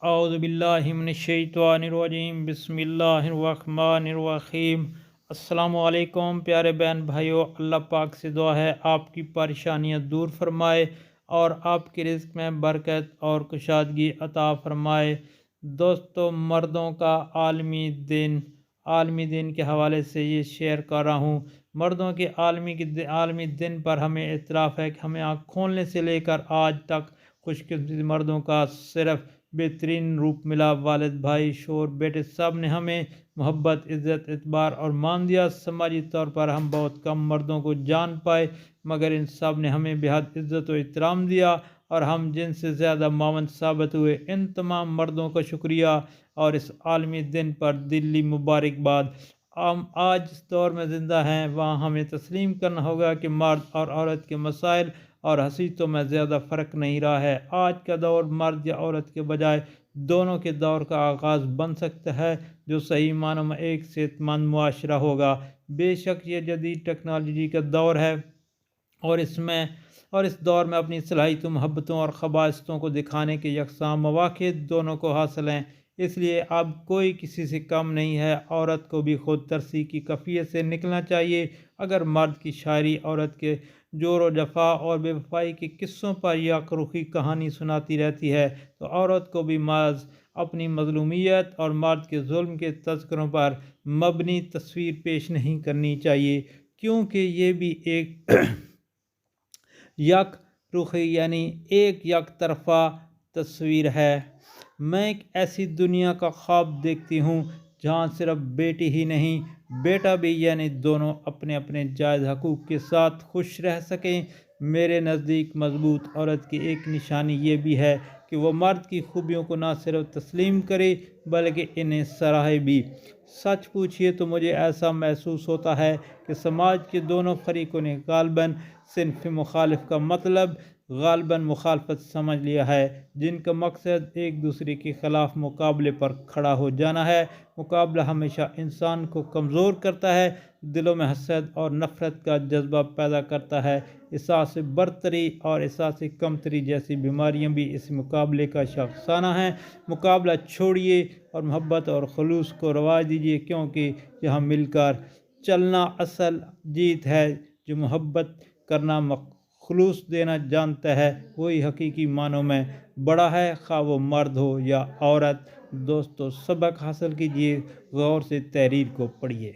اعوذ باللہ من الشیطان الرجیم، بسم اللہ الرحمن الرحیم۔ السلام علیکم پیارے بہن بھائیو، اللہ پاک سے دعا ہے آپ کی پریشانیاں دور فرمائے اور آپ کے رزق میں برکت اور کشادگی عطا فرمائے۔ دوستو، مردوں کا عالمی دن کے حوالے سے یہ شیئر کر رہا ہوں۔ مردوں کے عالمی دن پر ہمیں اعتراف ہے کہ ہمیں آنکھ کھولنے سے لے کر آج تک خوش قسمتی مردوں کا صرف بہترین روپ ملا۔ والد، بھائی، شوہر، بیٹے، سب نے ہمیں محبت، عزت، اعتبار اور مان دیا۔ سماجی طور پر ہم بہت کم مردوں کو جان پائے، مگر ان سب نے ہمیں بہت عزت و احترام دیا اور ہم جن سے زیادہ معاون ثابت ہوئے۔ ان تمام مردوں کا شکریہ اور اس عالمی دن پر دلی مبارکباد۔ ہم آج اس دور میں زندہ ہیں، وہاں ہمیں تسلیم کرنا ہوگا کہ مرد اور عورت کے مسائل اور حیثیتوں میں زیادہ فرق نہیں رہا ہے۔ آج کا دور مرد یا عورت کے بجائے دونوں کے دور کا آغاز بن سکتا ہے، جو صحیح معنوں میں ایک صحت مند معاشرہ ہوگا۔ بے شک یہ جدید ٹیکنالوجی کا دور ہے اور اس دور میں اپنی صلاحیتوں، محبتوں اور خباثتوں کو دکھانے کے یکساں مواقع دونوں کو حاصل ہیں۔ اس لیے اب کوئی کسی سے کم نہیں ہے۔ عورت کو بھی خود ترسی کی کیفیت سے نکلنا چاہیے۔ اگر مرد کی شاعری عورت کے جور و جفا اور بے وفائی کے قصوں پر یا رخی کہانی سناتی رہتی ہے تو عورت کو بھی محض اپنی مظلومیت اور مرد کے ظلم کے تذکروں پر مبنی تصویر پیش نہیں کرنی چاہیے، کیونکہ یہ بھی ایک یک رخی یعنی ایک طرفہ تصویر ہے۔ میں ایک ایسی دنیا کا خواب دیکھتی ہوں جہاں صرف بیٹی ہی نہیں، بیٹا بھی، یعنی دونوں اپنے اپنے جائز حقوق کے ساتھ خوش رہ سکیں۔ میرے نزدیک مضبوط عورت کی ایک نشانی یہ بھی ہے کہ وہ مرد کی خوبیوں کو نہ صرف تسلیم کرے بلکہ انہیں سراہے بھی۔ سچ پوچھئے تو مجھے ایسا محسوس ہوتا ہے کہ سماج کے دونوں فریقوں نے غالباً صنف مخالف کا مطلب غالباً مخالفت سمجھ لیا ہے، جن کا مقصد ایک دوسرے کے خلاف مقابلے پر کھڑا ہو جانا ہے۔ مقابلہ ہمیشہ انسان کو کمزور کرتا ہے، دلوں میں حسد اور نفرت کا جذبہ پیدا کرتا ہے۔ احساس برتری اور احساس کمتری جیسی بیماریاں بھی اس مقابلے کا شاخسانہ ہیں۔ مقابلہ چھوڑیے اور محبت اور خلوص کو رواج دیجیے، کیونکہ یہاں مل کر چلنا اصل جیت ہے۔ جو محبت کرنا، خلوص دینا جانتا ہے، وہی حقیقی معنوں میں بڑا ہے، خواہ وہ مرد ہو یا عورت۔ دوستو، سبق حاصل کیجیے، غور سے تحریر کو پڑھیے۔